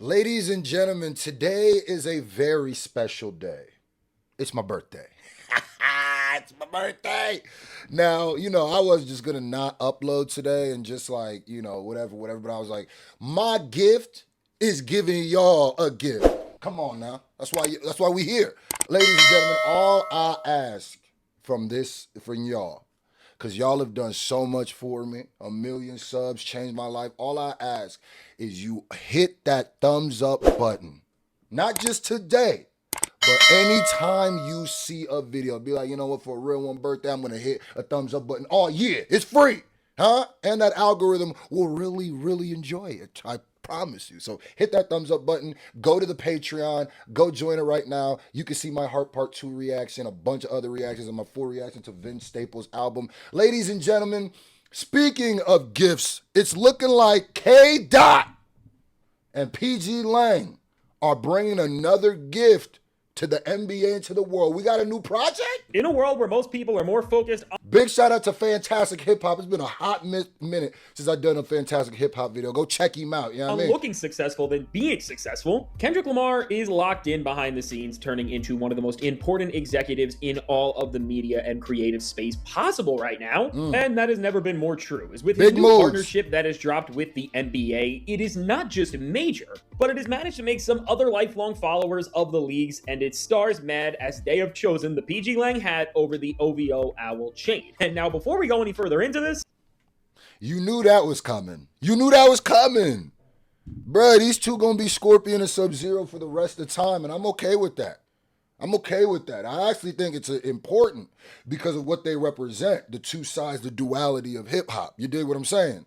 Ladies and gentlemen, today is a very special day. It's my birthday. It's my birthday. Now, I was just gonna not upload today and just like, whatever. But I was like, my gift is giving y'all a gift. Come on now. That's why we here. Ladies and gentlemen, all I ask from y'all, because y'all have done so much for me. 1 million subs, changed my life. All I ask is you hit that thumbs up button. Not just today, but anytime you see a video, be like, you know what, for a real one birthday, I'm going to hit a thumbs up button. Oh, yeah, it's free. Huh? And that algorithm will really, really enjoy it. I promise you. So hit that thumbs up button. Go to the Patreon. Go join it right now. You can see my Heart Part 2 reaction, a bunch of other reactions, and my full reaction to Vince Staples' album. Ladies and gentlemen, speaking of gifts, it's looking like K. Dot and PG Lang are bringing another gift to the NBA and to the world. We got a new project? In a world where most people are more focused on... Big shout out to Fantastic Hip Hop. It's been a hot minute since I've done a Fantastic Hip Hop video. Go check him out, you know what I mean? Looking successful than being successful. Kendrick Lamar is locked in behind the scenes, turning into one of the most important executives in all of the media and creative space possible right now. And that has never been more true. Is with his new partnership that has dropped with the NBA, it is not just major, but it has managed to make some other lifelong followers of the leagues and its stars mad as they have chosen the PG Lang hat over the OVO owl chain. And now, before we go any further into this... You knew that was coming. Bruh, these two gonna be Scorpion and Sub-Zero for the rest of the time, and I'm okay with that. I actually think it's important because of what they represent, the two sides, the duality of hip-hop. You dig what I'm saying?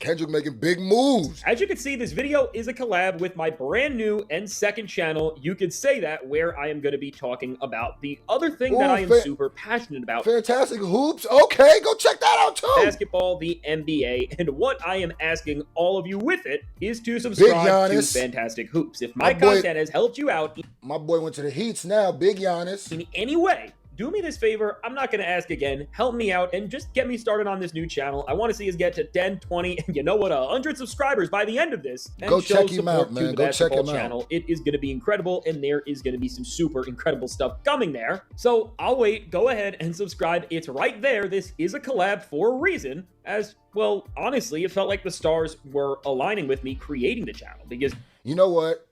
Kendrick making big moves. As you can see, this video is a collab with my brand new and second channel, You Could Say That, where I am going to be talking about the other thing that I am super passionate about. Fantastic Hoops. Okay, go check that out too. Basketball, the NBA, and what I am asking all of you with it is to subscribe to Fantastic Hoops. If my content has helped you out... My boy went to the Heats now, Big Giannis. In any way, do me this favor. I'm not going to ask again. Help me out and just get me started on this new channel. I want to see us get to 10, 20, and you know what, 100 subscribers by the end of this. And go check him out, man. Go check him out. It is going to be incredible, and there is going to be some super incredible stuff coming there. So I'll wait. Go ahead and subscribe. It's right there. This is a collab for a reason. As, well, honestly, it felt like the stars were aligning with me creating the channel because... You know what?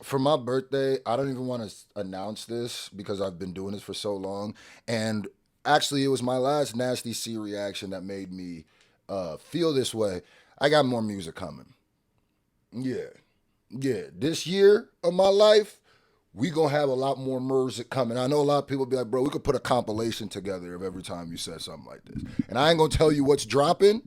For my birthday, I don't even want to announce this because I've been doing this for so long. And actually, it was my last Nasty C reaction that made me feel this way. I got more music coming. Yeah. This year of my life, we going to have a lot more music coming. I know a lot of people be like, bro, we could put a compilation together of every time you said something like this. And I ain't going to tell you what's dropping,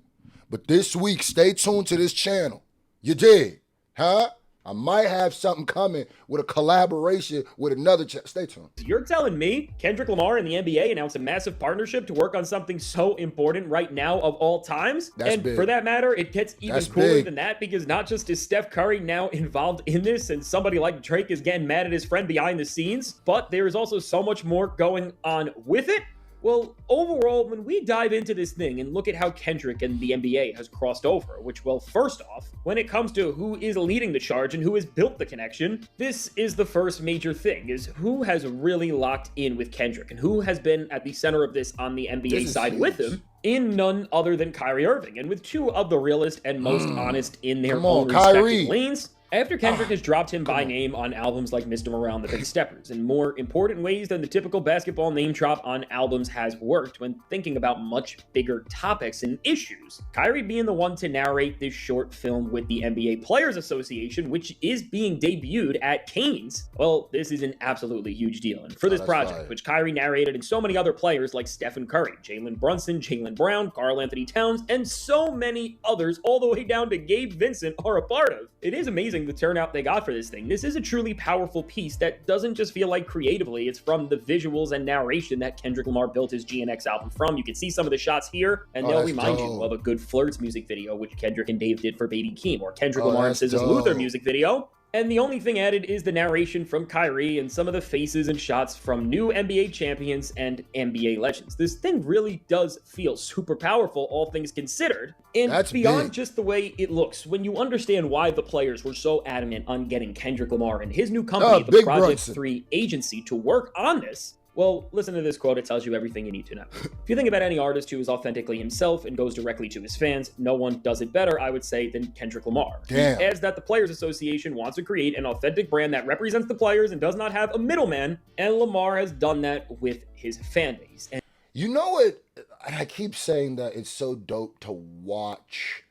but this week, stay tuned to this channel. You dig? Huh? I might have something coming with a collaboration with another Stay tuned. You're telling me Kendrick Lamar and the NBA announced a massive partnership to work on something so important right now of all times? That's and big. For that matter, it gets even cooler than that because not just is Steph Curry now involved in this and somebody like Drake is getting mad at his friend behind the scenes, but there is also so much more going on with it. Well, overall, when we dive into this thing and look at how Kendrick and the NBA has crossed over, which, well, first off, when it comes to who is leading the charge and who has built the connection, this is the first major thing, is who has really locked in with Kendrick and who has been at the center of this on the NBA side with him in none other than Kyrie Irving, and with two of the realest and most honest in their own respective lanes. After Kendrick has dropped him by name on albums like Mr. Morale and The Big Steppers, in more important ways than the typical basketball name drop on albums has worked when thinking about much bigger topics and issues, Kyrie being the one to narrate this short film with the NBA Players Association, which is being debuted at Canes, well, this is an absolutely huge deal. And for this project, which Kyrie narrated and so many other players like Stephen Curry, Jalen Brunson, Jaylen Brown, Karl Anthony Towns, and so many others, all the way down to Gabe Vincent, are a part of. It is amazing the turnout they got for this thing. This is a truly powerful piece that doesn't just feel like creatively, it's from the visuals and narration that Kendrick Lamar built his GNX album from. You can see some of the shots here, and they'll remind you of a Good Flirts music video, which Kendrick and Dave did for Baby Keem, or Kendrick Lamar and SZA's Luther music video, And the only thing added is the narration from Kyrie and some of the faces and shots from new NBA champions and NBA legends. This thing really does feel super powerful, all things considered. And That's beyond big. just the way it looks, when you understand why the players were so adamant on getting Kendrick Lamar and his new company, the Big Project Brunson. 3 agency, to work on this, well, listen to this quote. It tells you everything you need to know. If you think about any artist who is authentically himself and goes directly to his fans, no one does it better, I would say, than Kendrick Lamar. Damn. He adds that the Players Association wants to create an authentic brand that represents the players and does not have a middleman, and Lamar has done that with his fan base. And you know what? I keep saying that it's so dope to watch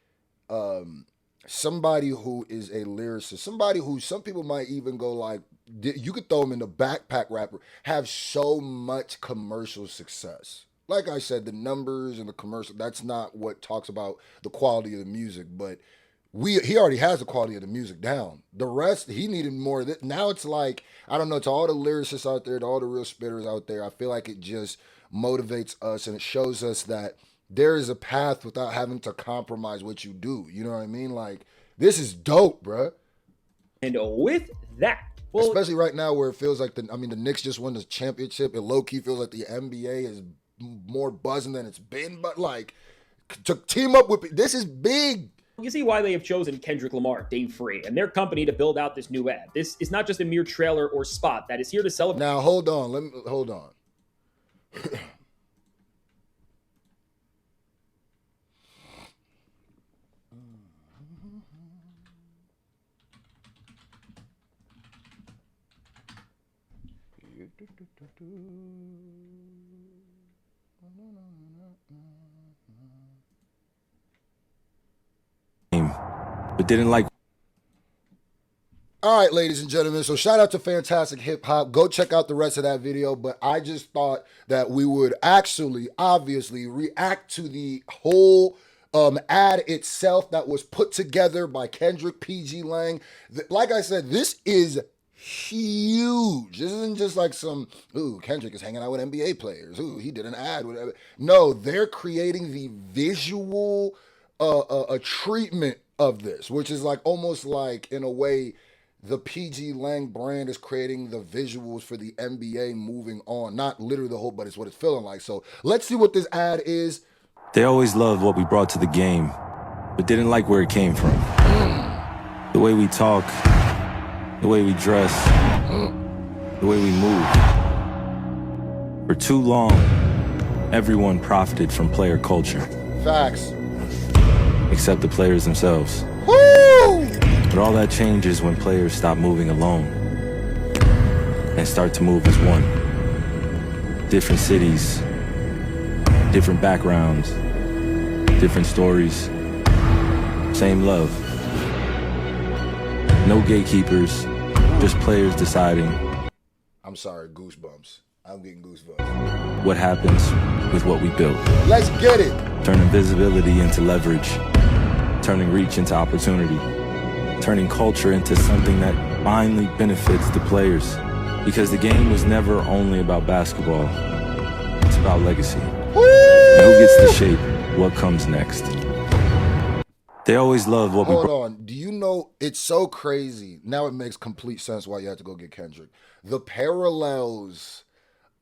somebody who is a lyricist, somebody who some people might even go like, you could throw him in the backpack rapper, have so much commercial success. Like I said, the numbers and the commercial, that's not what talks about the quality of the music, but he already has the quality of the music down. The rest, he needed more of this. Now it's like, I don't know, to all the lyricists out there, to all the real spitters out there, I feel like it just motivates us and it shows us that there is a path without having to compromise what you do. You know what I mean? Like, this is dope, bruh. And with that, well, especially right now where it feels like the Knicks just won the championship. It low key feels like the NBA is more buzzing than it's been. But like, to team up with this is big. You see why they have chosen Kendrick Lamar, Dave Free, and their company to build out this new ad. This is not just a mere trailer or spot that is here to celebrate. Now hold on, hold on. But didn't like. All right, ladies and gentlemen, so shout out to Fantastic Hip Hop. Go check out the rest of that video, but I just thought that we would actually, obviously, react to the whole ad itself that was put together by Kendrick PG Lang. Like I said, this is huge. This isn't just like some, ooh, Kendrick is hanging out with NBA players. Ooh, he did an ad, whatever. No, they're creating the visual a treatment of this, which is like almost like, in a way, the PG Lang brand is creating the visuals for the NBA moving on. Not literally the whole, but it's what it's feeling like. So let's see what this ad is. They always loved what we brought to the game, but didn't like where it came from. The way we talk, the way we dress, the way we move. For too long, everyone profited from player culture. Facts. Except the players themselves. Woo! But all that changes when players stop moving alone and start to move as one. Different cities, different backgrounds, different stories, same love. No gatekeepers, just players deciding. I'm sorry, goosebumps. I'm getting goosebumps. What happens with what we built. Let's get it. Turning visibility into leverage, turning reach into opportunity, turning culture into something that finally benefits the players. Because the game was never only about basketball, it's about legacy. Woo! And who gets to shape what comes next. They always loved what Hold on. Do you know, it's so crazy. Now it makes complete sense why you had to go get Kendrick. The parallels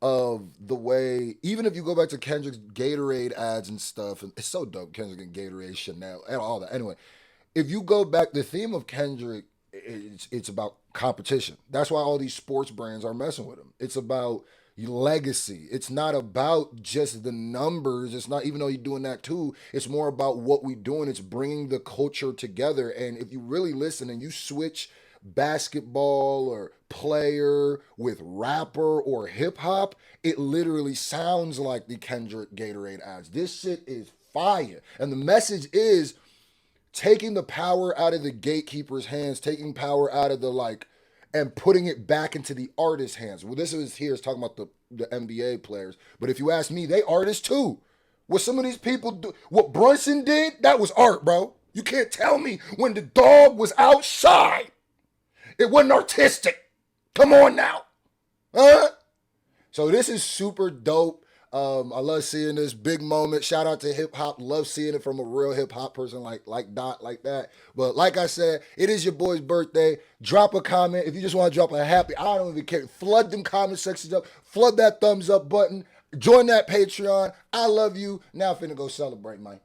of the way, even if you go back to Kendrick's Gatorade ads and stuff, and it's so dope, Kendrick and Gatorade, Chanel, and all that. Anyway, if you go back, the theme of Kendrick, it's about competition. That's why all these sports brands are messing with him. It's about legacy. It's not about just the numbers. It's not, even though you're doing that too, it's more about what we're doing. It's bringing the culture together. And if you really listen and you switch basketball or player with rapper or hip hop, it literally sounds like the Kendrick Gatorade ads. This shit is fire. And the message is taking the power out of the gatekeeper's hands, taking power out of the and putting it back into the artist's hands. Well, this is talking about the NBA players. But if you ask me, they artists too. What some of these people do, what Brunson did, that was art, bro. You can't tell me when the dog was outside, it wasn't artistic. Come on now. Huh? So this is super dope. I love seeing this big moment. Shout out to hip hop. Love seeing it from a real hip hop person like Dot, like that. But like I said, it is your boy's birthday. Drop a comment. If you just want to drop a happy, I don't even care. Flood them comment sections up. Flood that thumbs up button. Join that Patreon. I love you. Now I'm finna go celebrate, Mike.